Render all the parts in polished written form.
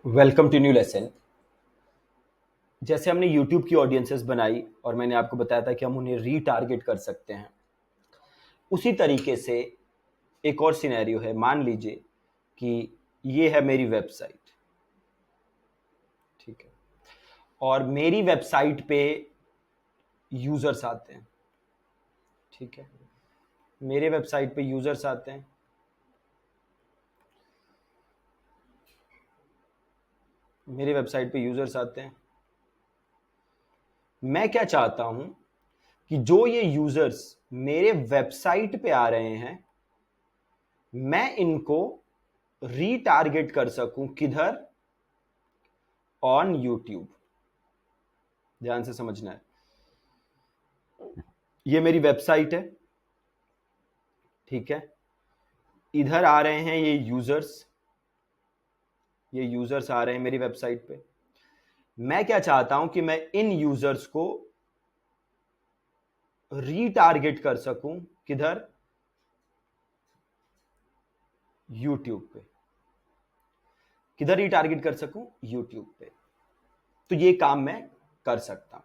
Welcome to new lesson. जैसे हमने YouTube की ऑडियंसेस बनाई और मैंने आपको बताया था कि हम उन्हें रीटारगेट कर सकते हैं, उसी तरीके से एक और सिनेरियो है। मान लीजिए कि ये है मेरी वेबसाइट, ठीक है, और मेरी वेबसाइट पे यूजर्स आते हैं, ठीक है, मेरे वेबसाइट पे यूजर्स आते हैं। मेरे वेबसाइट पे यूजर्स आते हैं। मैं क्या चाहता हूं कि जो ये यूजर्स मेरे वेबसाइट पे आ रहे हैं, मैं इनको रीटारगेट कर सकूं। किधर? On YouTube. ध्यान से समझना है। ये मेरी वेबसाइट है, ठीक है। इधर आ रहे हैं ये यूजर्स आ रहे हैं मेरी वेबसाइट पे। मैं क्या चाहता हूं कि मैं इन यूजर्स को रीटारगेट कर सकूं। किधर? यूट्यूब पे। किधर रीटारगेट कर सकूं? यूट्यूब पे। तो ये काम मैं कर सकता हूं।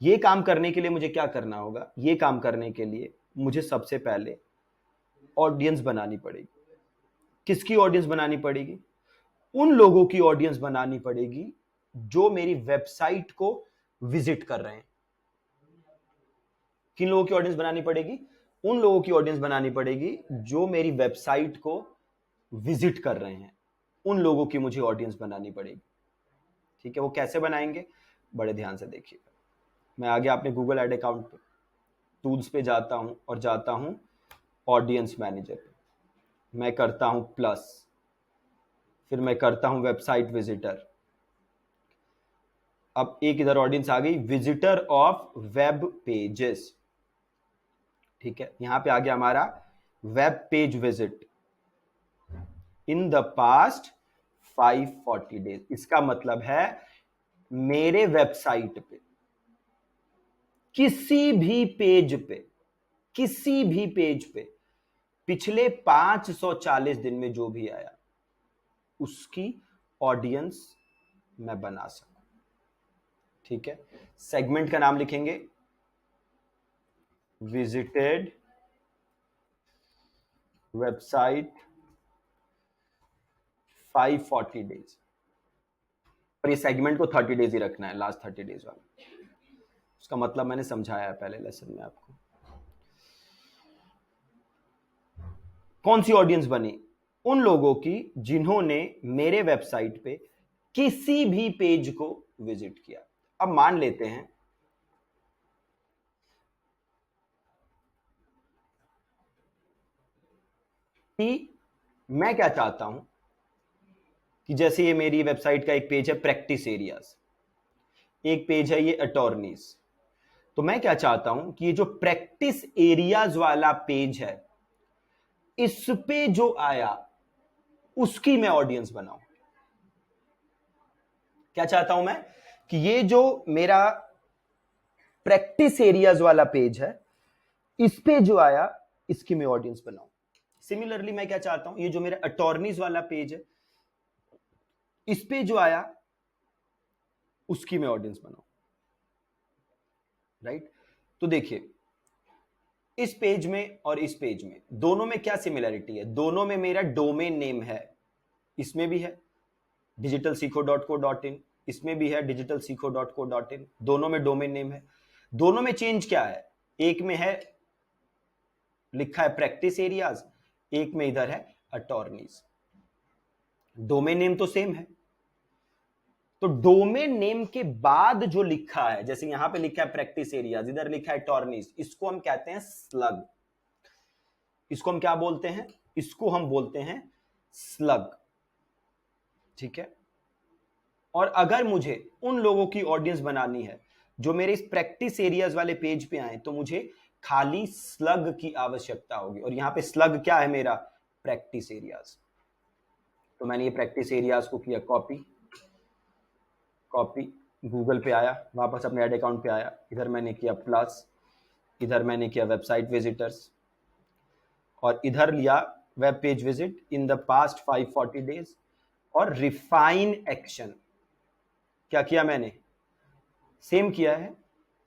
ये काम करने के लिए मुझे क्या करना होगा? ये काम करने के लिए मुझे सबसे पहले ऑडियंस बनानी पड़ेगी। किसकी ऑडियंस बनानी पड़ेगी? उन लोगों की ऑडियंस बनानी पड़ेगी जो मेरी वेबसाइट को विजिट कर रहे हैं। किन लोगों की ऑडियंस बनानी पड़ेगी? उन लोगों की ऑडियंस बनानी पड़ेगी जो मेरी वेबसाइट को विजिट कर रहे हैं। उन लोगों की मुझे ऑडियंस बनानी पड़ेगी, ठीक है। वो कैसे बनाएंगे? बड़े ध्यान से देखिएगा। मैं आ गया अपने गूगल एड अकाउंट पे, टूल्स पे जाता हूं और जाता हूं ऑडियंस मैनेजर पे। मैं करता हूं प्लस, फिर मैं करता हूं वेबसाइट विजिटर। अब एक इधर ऑडियंस आ गई, विजिटर ऑफ वेब पेजेस, ठीक है। यहां पे आ गया हमारा web page visit in the past 540 days. इसका मतलब है मेरे वेबसाइट पे किसी भी पेज पे, किसी भी पेज पे पिछले 540 दिन में जो भी आया, उसकी ऑडियंस मैं बना सकूं, ठीक है। सेगमेंट का नाम लिखेंगे विजिटेड वेबसाइट 540 डेज, और ये सेगमेंट को 30 डेज ही रखना है, लास्ट 30 डेज वाला। उसका मतलब मैंने समझाया है पहले लेसन में आपको। कौन सी ऑडियंस बनी? उन लोगों की जिन्होंने मेरे वेबसाइट पे किसी भी पेज को विजिट किया। अब मान लेते हैं कि मैं क्या चाहता हूं कि जैसे ये मेरी वेबसाइट का एक पेज है प्रैक्टिस एरियाज, एक पेज है ये अटॉर्नीज। तो मैं क्या चाहता हूं कि ये जो प्रैक्टिस एरियाज वाला पेज है, इस पे जो आया उसकी मैं ऑडियंस बनाऊं। क्या चाहता हूं मैं? कि ये जो मेरा प्रैक्टिस एरियाज वाला पेज है, इस पे जो आया इसकी मैं ऑडियंस बनाऊं। सिमिलरली मैं क्या चाहता हूं, ये जो मेरा अटॉर्नीज वाला पेज है, इस पे जो आया उसकी मैं ऑडियंस बनाऊं, राइट। तो देखिए, इस पेज में और इस पेज में दोनों में क्या सिमिलरिटी है? दोनों में मेरा डोमेन नेम है, इसमें भी है digitalseekho.co.in, इसमें भी है digitalseekho.co.in। दोनों में डोमेन नेम है। दोनों में चेंज क्या है? एक में है लिखा है प्रैक्टिस एरियाज, एक में इधर है अटॉर्नीज। डोमेन नेम तो सेम है। तो डोमेन नेम के बाद जो लिखा है, जैसे यहां पे लिखा है प्रैक्टिस एरियाज, इधर लिखा है अटॉर्नीज, इसको हम कहते हैं स्लग। इसको हम क्या बोलते हैं? इसको हम बोलते हैं स्लग, ठीक है। और अगर मुझे उन लोगों की ऑडियंस बनानी है जो मेरे इस प्रैक्टिस एरियाज वाले पेज पे आए, तो मुझे खाली स्लग की आवश्यकता होगी। और यहां पे स्लग क्या है मेरा? Practice areas. तो मैंने ये प्रैक्टिस एरियाज को किया कॉपी, कॉपी, गूगल पे आया, वापस अपने एड अकाउंट पे आया, इधर मैंने किया प्लस, इधर मैंने किया वेबसाइट विजिटर्स, और इधर लिया web page visit in the past 540 days, और रिफाइन एक्शन, क्या किया मैंने, सेम किया है,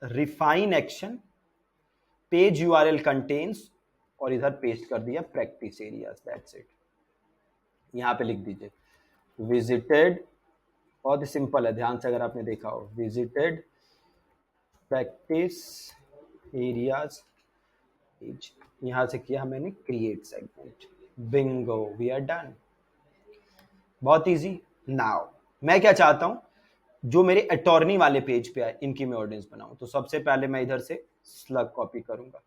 refine action, page URL contains, और इधर पेस्ट कर दिया प्रैक्टिस एरियाज, दैट्स इट। यहां पे लिख दीजिए विजिटेड, बहुत ही सिंपल है, ध्यान से अगर आपने देखा हो, विजिटेड प्रैक्टिस एरियाज पेज, यहां से किया मैंने create segment, bingo, we are done, बहुत इजी। नाउ मैं क्या चाहता हूं, जो मेरे अटॉर्नी वाले पेज पे आए इनकी मैं ऑडियंस बनाऊं, तो सबसे पहले मैं इधर से स्लग कॉपी करूंगा,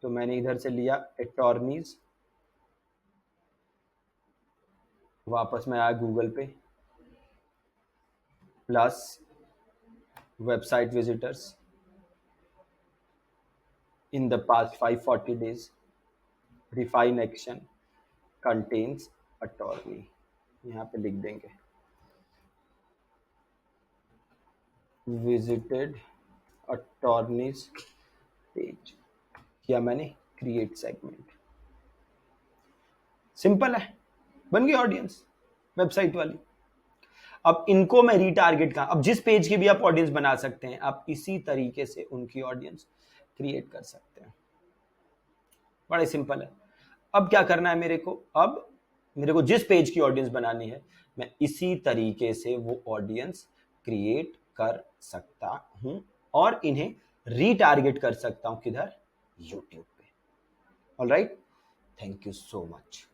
तो मैंने इधर से लिया अटॉर्नीज, वापस मैं आया गूगल पे, plus website visitors in the past 540 days, refine action contains attorney, यहाँ पे लिख देंगे विजिटेड अटॉर्नीज पेज, किया मैंने क्रिएट सेगमेंट, सिंपल है, बन गई ऑडियंस वेबसाइट वाली। अब इनको मैं रीटारगेट अब जिस पेज की भी आप ऑडियंस बना सकते हैं, आप इसी तरीके से उनकी ऑडियंस क्रिएट कर सकते हैं, बड़ा सिंपल है। अब क्या करना है मेरे को, अब मेरे को जिस पेज की ऑडियंस बनानी है, मैं इसी तरीके से वो ऑडियंस क्रिएट कर सकता हूं और इन्हें रीटारगेट कर सकता हूं, किधर, यूट्यूब पे। Alright, thank you so much.